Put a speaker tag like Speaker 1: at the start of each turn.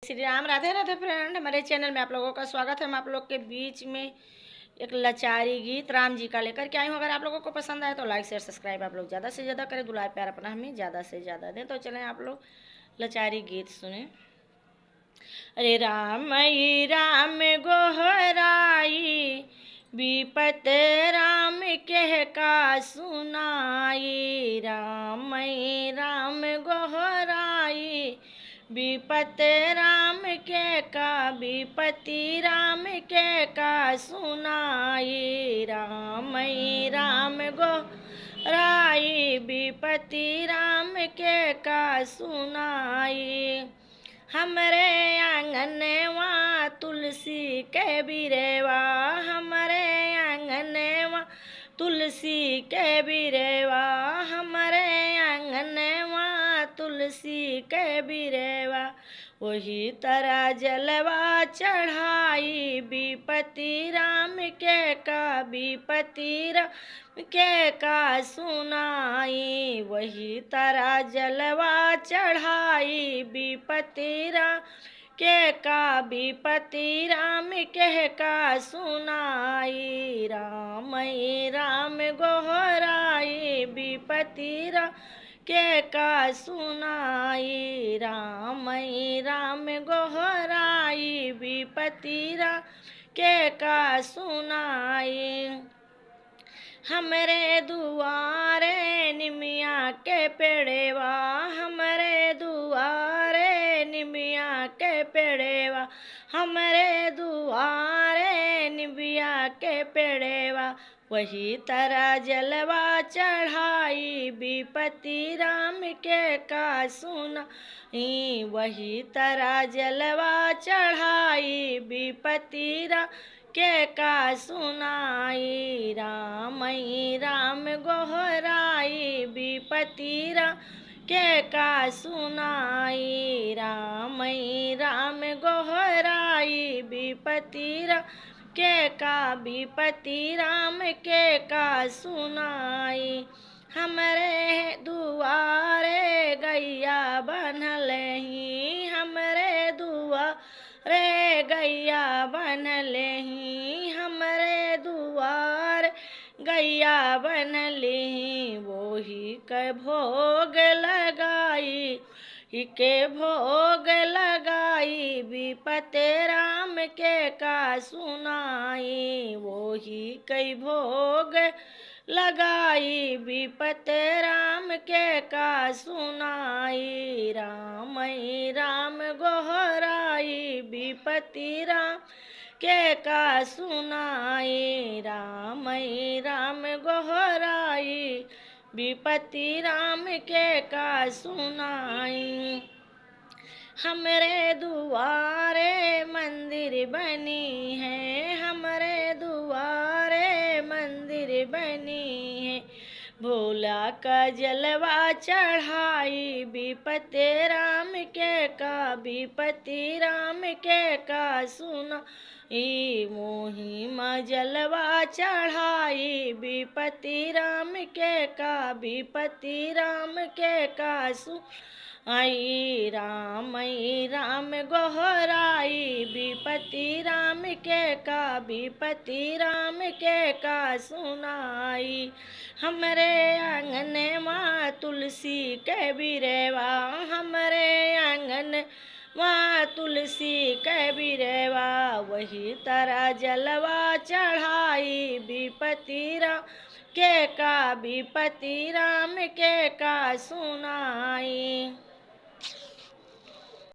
Speaker 1: Shri Ram. Radhe Radhe friend, हमारे channel में आप लोगों का स्वागत है। हम आप लोग के बीच में एक लाचारी गीत राम जी का लेकर के आई हूँ। अगर आप लोगों को पसंद आए तो लाइक शेयर सब्सक्राइब आप लोग ज़्यादा से ज़्यादा करें, दुलार प्यार अपना हमें ज़्यादा से ज़्यादा दें। तो चलें आप लोग लाचारी गीत सुने। अरे राम गोहराई विपत राम कह का सुनाई। राम गोहराई विपत राम के का विपति राम के का सुनाई। राम गोहराई विपति राम के का सुनाई। हमरे आंगनवा तुलसी के बिरेवा, हमरे आंगनवा तुलसी के बिरेवा, हमरे आंगनवा तुलसी के बिरेवा। वही तरह जलवा चढ़ाई विपति राम के का विपति राम के का सुनाई। वही तरह जलवा चढ़ाई विपति राम के का विपति राम के का सुनाई। राम गोहराई विपति राम के का सुनाई। राम गोहराई विपति राम के का सुनाई। हमरे दुआरे निमिया के पेड़ेवा, हमरे दुआरे निमिया के पेड़ेवा, हमरे दुआरे निमिया के पेड़ेवा। वही तरह जलवा चढ़ाई विपति राम के का सुनाई। वही तरह जलवा चढ़ाई विपति राम के का सुनाई। राम गोहराई विपति राम के का सुनाई। राम गोहराई विपति राम के का विपति राम के का सुनाई। हमरे दुआरे गैया बनलही, हमरे दुआरे गैया बनलही, हमरे दुआर गैया बनलही। वही के भोग लगाई के भोग लगाई विपति राम के का सुनाई। वही कई भोग लगाई विपति राम के का सुनाई। राम गोहराई विपति राम के का सुनाई। राम गोहराई विपति राम के का सुनाई। हमरे दुआरे मंदिर बनी है, हमरे दुआरे मंदिर बनी है। भोला का जलवा चढ़ाई विपति राम के का विपति राम के का सुनाई। मोही माँ जलवा चढ़ाई विपति राम के का विपति राम के का सुनाई। राम गोहराई विपति राम के का विपति राम के का सुनाई। हमरे आंगनवा तुलसी के बिरेवा, हमरे आंगनवा तुलसी के बिरेवा। वही तरह जलवा चढ़ाई विपति राम के का विपति राम के का सुनाई।